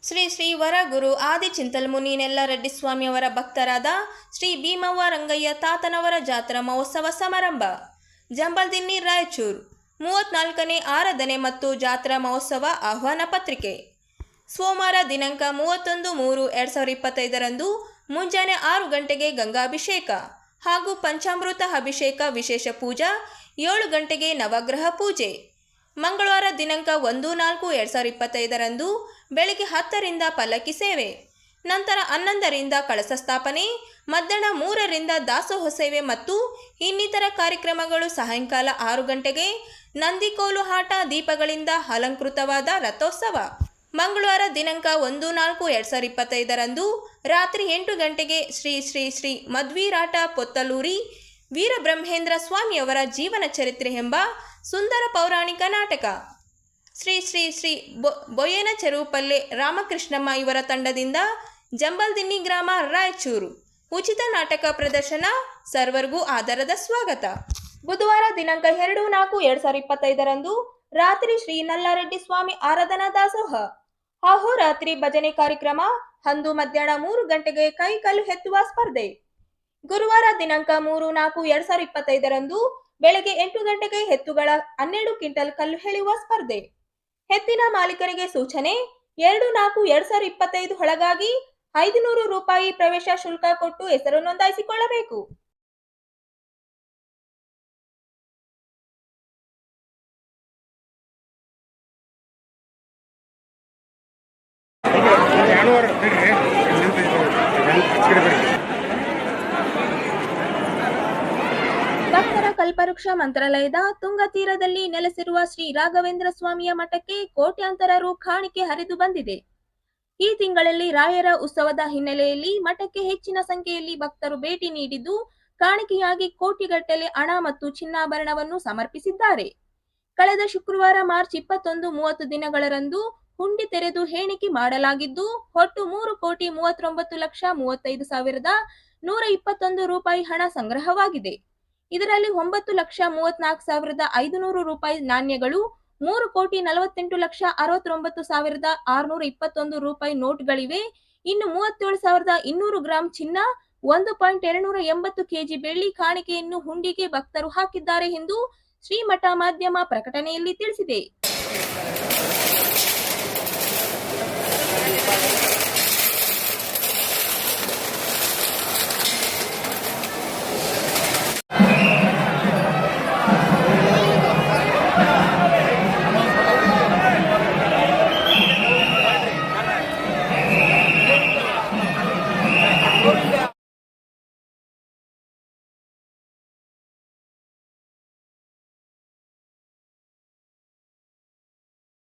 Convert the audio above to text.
ಶ್ರೀ ಶ್ರೀ ವರಗುರು ಆದಿ ಚಿಂತಲ್ಮುನಿ ನೆಲ್ಲರೆಡ್ಡಿ ಸ್ವಾಮಿಯವರ ಭಕ್ತರಾದ ಶ್ರೀ ಭೀಮವ್ವ ರಂಗಯ್ಯ ತಾತನವರ ಜಾತ್ರಾ ಮಹೋತ್ಸವ ಸಮಾರಂಭ ಜಂಬಲ್ದಿನ್ನಿ ರಾಯಚೂರು 34ನೇ ಆರಾಧನೆ ಮತ್ತು ಜಾತ್ರಾ ಮಹೋತ್ಸವ ಆಹ್ವಾನ ಪತ್ರಿಕೆ ಸೋಮವಾರ ದಿನಾಂಕ 31/3/2025 ಮುಂಜಾನೆ 6 ಗಂಟೆಗೆ ಗಂಗಾಭಿಷೇಕ ಹಾಗೂ ಪಂಚಾಮೃತ ಅಭಿಷೇಕ ವಿಶೇಷ ಪೂಜಾ 7 ಗಂಟೆಗೆ ನವಗ್ರಹ ಪೂಜೆ. ಮಂಗಳವಾರ ದಿನಾಂಕ 1/4/2025 ಬೆಳಗ್ಗೆ 10ರಿಂದ ಪಲ್ಲಕ್ಕಿ ಸೇವೆ, ನಂತರ 11ರಿಂದ ಕಳಸ ಸ್ಥಾಪನೆ, ಮಧ್ಯಾಹ್ನ 3ರಿಂದ ದಾಸೋಹ ಸೇವೆ ಮತ್ತು ಇನ್ನಿತರ ಕಾರ್ಯಕ್ರಮಗಳು. ಸಾಯಂಕಾಲ 6 ಗಂಟೆಗೆ ನಂದಿಕೋಲು ಆಟ ದೀಪಗಳಿಂದ ಅಲಂಕೃತವಾದ ರಥೋತ್ಸವ. ಮಂಗಳವಾರ ದಿನಾಂಕ 1/4/2025 ರಾತ್ರಿ 8 ಗಂಟೆಗೆ ಶ್ರೀ ಶ್ರೀ ಶ್ರೀ ಮಧ್ವೀರಾಟ ಪೊತ್ತಲೂರಿ ವೀರಬ್ರಹ್ಮೇಂದ್ರ ಸ್ವಾಮಿಯವರ ಜೀವನ ಚರಿತ್ರೆ ಎಂಬ ಸುಂದರ ಪೌರಾಣಿಕ ನಾಟಕ. ಶ್ರೀ ಶ್ರೀ ಶ್ರೀ ಬೊಯ್ಯನ ಚೆರುಪಲ್ಲೆ ರಾಮಕೃಷ್ಣಮ್ಮ ಇವರ ತಂಡದಿಂದ ಜಂಬಲ್ದಿನ್ನಿ ಗ್ರಾಮ ರಾಯಚೂರು. ಉಚಿತ ನಾಟಕ ಪ್ರದರ್ಶನ. ಸರ್ವರಿಗೂ ಆಧಾರದ ಸ್ವಾಗತ. ಬುಧವಾರ ದಿನಾಂಕ 2/4/2025 ರಾತ್ರಿ ಶ್ರೀ ನಲ್ಲಾರೆಡ್ಡಿ ಸ್ವಾಮಿ ಆರಾಧನಾ ದಾಸೋಹ ಅಹೋರಾತ್ರಿ ಭಜನೆ ಕಾರ್ಯಕ್ರಮ. ಅಂದು ಮಧ್ಯಾಹ್ನ 3 ಗಂಟೆಗೆ ಕೈ ಕಲ್ಲು ಎತ್ತುವ ಸ್ಪರ್ಧೆ. ಗುರುವಾರ ದಿನಾಂಕ 3/4/2025 ಬೆಳಗ್ಗೆ 8 ಗಂಟೆಗೆ ಎತ್ತುಗಳ 12 ಕ್ವಿಂಟಲ್ ಕಲ್ಲು ಎಳೆಯುವ ಸ್ಪರ್ಧೆ. ಎತ್ತಿನ ಮಾಲೀಕರಿಗೆ ಸೂಚನೆ: 2/4/2025 ಒಳಗಾಗಿ 500 ರೂಪಾಯಿ ಪ್ರವೇಶ ಶುಲ್ಕ ಕೊಟ್ಟು ಹೆಸರು ನೋಂದಾಯಿಸಿಕೊಳ್ಳಬೇಕು. ಭಕ್ತರ ಕಲ್ಪವೃಕ್ಷ ಮಂತ್ರಾಲಯದ ತುಂಗ ತೀರದಲ್ಲಿ ನೆಲೆಸಿರುವ ಶ್ರೀ ರಾಘವೇಂದ್ರ ಸ್ವಾಮಿಯ ಮಠಕ್ಕೆ ಕೋಟ್ಯಾಂತರ ರು ಕಾಣಿಕೆ ಹರಿದು ಬಂದಿದೆ. ಈ ತಿಂಗಳಲ್ಲಿ ರಾಯರ ಉತ್ಸವದ ಹಿನ್ನೆಲೆಯಲ್ಲಿ ಮಠಕ್ಕೆ ಹೆಚ್ಚಿನ ಸಂಖ್ಯೆಯಲ್ಲಿ ಭಕ್ತರು ಭೇಟಿ ನೀಡಿದ್ದು, ಕಾಣಿಕೆಯಾಗಿ ಕೋಟಿಗಟ್ಟಲೆ ಹಣ ಮತ್ತು ಚಿನ್ನಾಭರಣವನ್ನು ಸಮರ್ಪಿಸಿದ್ದಾರೆ. ಕಳೆದ ಶುಕ್ರವಾರ ಮಾರ್ಚ್ 21-30 ದಿನಗಳರಂದು ಹುಂಡಿ ತೆರೆದು ಎಣಿಕೆ ಮಾಡಲಾಗಿದ್ದು, ಒಟ್ಟು 3,39,35,121 ರೂಪಾಯಿ ಹಣ ಸಂಗ್ರಹವಾಗಿದೆ. ಇದರಲ್ಲಿ 9,34,500 ರೂಪಾಯಿ ನಾಣ್ಯಗಳು, 3,48,69,621 ರೂಪಾಯಿ ನೋಟ್ಗಳಿವೆ. ಇನ್ನು 37,200 ಗ್ರಾಂ ಚಿನ್ನ, 1.280 ಕೆಜಿ ಬೆಳ್ಳಿ ಕಾಣಿಕೆಯನ್ನು ಹುಂಡಿಗೆ ಭಕ್ತರು ಹಾಕಿದ್ದಾರೆ ಎಂದು ಶ್ರೀಮಠ ಮಾಧ್ಯಮ ಪ್ರಕಟಣೆಯಲ್ಲಿ ತಿಳಿಸಿದೆ.